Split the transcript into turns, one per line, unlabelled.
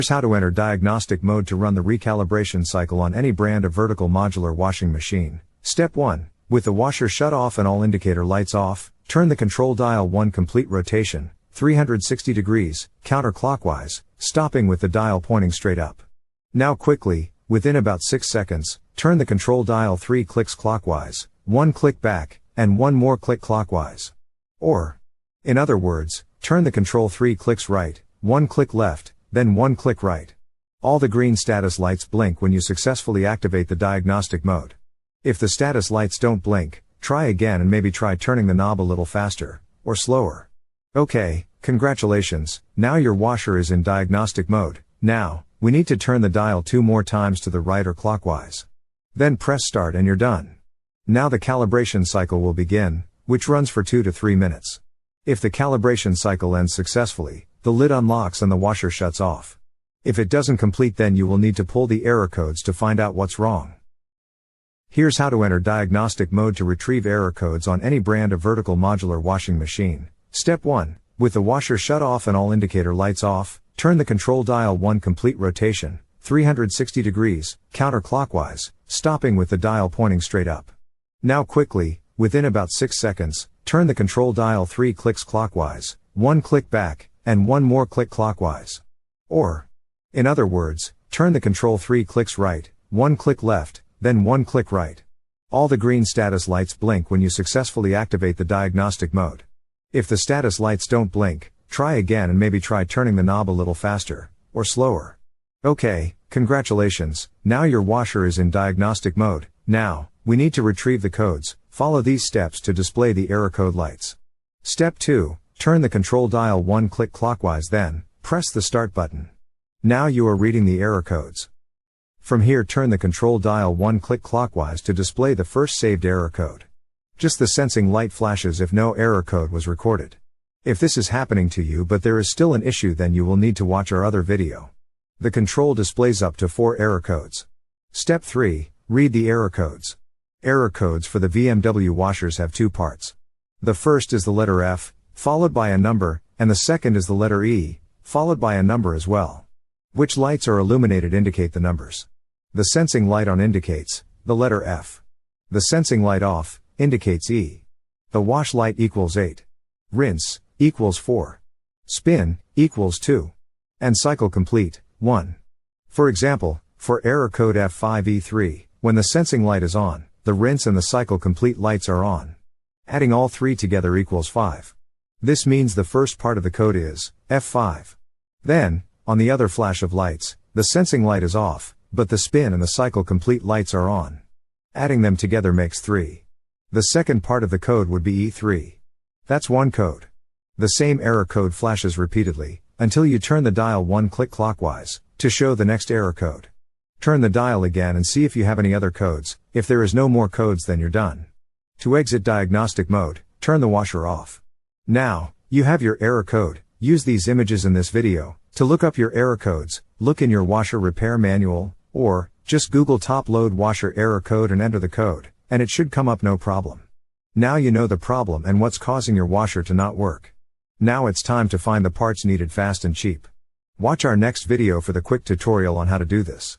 Here's how to enter diagnostic mode to run the recalibration cycle on any brand of vertical modular washing machine. Step 1. With the washer shut off and all indicator lights off, turn the control dial 1 complete rotation, 360 degrees, counterclockwise, stopping with the dial pointing straight up. Now quickly, within about 6 seconds, turn the control dial 3 clicks clockwise, 1 click back, and 1 more click clockwise. Or, in other words, turn the control 3 clicks right, 1 click left, then 1 click right. All the green status lights blink when you successfully activate the diagnostic mode. If the status lights don't blink, try again and maybe try turning the knob a little faster, or slower. Okay, congratulations, now your washer is in diagnostic mode. Now, we need to turn the dial 2 more times to the right or clockwise. Then press start and you're done. Now the calibration cycle will begin, which runs for 2 to 3 minutes. If the calibration cycle ends successfully, the lid unlocks and the washer shuts off. If it doesn't complete, then you will need to pull the error codes to find out what's wrong. Here's how to enter diagnostic mode to retrieve error codes on any brand of vertical modular washing machine. Step 1. With the washer shut off and all indicator lights off, turn the control dial 1 complete rotation, 360 degrees, counterclockwise, stopping with the dial pointing straight up. Now quickly, within about 6 seconds, turn the control dial 3 clicks clockwise, 1 click back, and 1 more click clockwise. Or, in other words, turn the control 3 clicks right, 1 click left, then 1 click right. All the green status lights blink when you successfully activate the diagnostic mode. If the status lights don't blink, try again and maybe try turning the knob a little faster, or slower. Okay, congratulations, now your washer is in diagnostic mode. Now, we need to retrieve the codes. Follow these steps to display the error code lights. Step 2. Turn the control dial 1 click clockwise, then press the start button. Now you are reading the error codes. From here, turn the control dial 1 click clockwise to display the first saved error code. Just the sensing light flashes if no error code was recorded. If this is happening to you but there is still an issue, then you will need to watch our other video. The control displays up to 4 error codes. Step 3. Read the error codes. Error codes for the VMW washers have 2 parts. The first is the letter F, followed by a number, and the second is the letter E, followed by a number as well. Which lights are illuminated indicate the numbers. The sensing light on indicates the letter F. The sensing light off indicates E. The wash light equals 8. Rinse equals 4. Spin equals 2. And cycle complete 1. For example, for error code F5E3, when the sensing light is on, the rinse and the cycle complete lights are on. Adding all 3 together equals 5. This means the first part of the code is F5. Then, on the other flash of lights, the sensing light is off, but the spin and the cycle complete lights are on. Adding them together makes 3. The second part of the code would be E3. That's one code. The same error code flashes repeatedly, until you turn the dial 1 click clockwise, to show the next error code. Turn the dial again and see if you have any other codes. If there is no more codes, then you're done. To exit diagnostic mode, turn the washer off. Now, you have your error code. Use these images in this video to look up your error codes. Look in your washer repair manual, or just Google top load washer error code and enter the code, and it should come up no problem. Now you know the problem and what's causing your washer to not work. Now it's time to find the parts needed fast and cheap. Watch our next video for the quick tutorial on how to do this.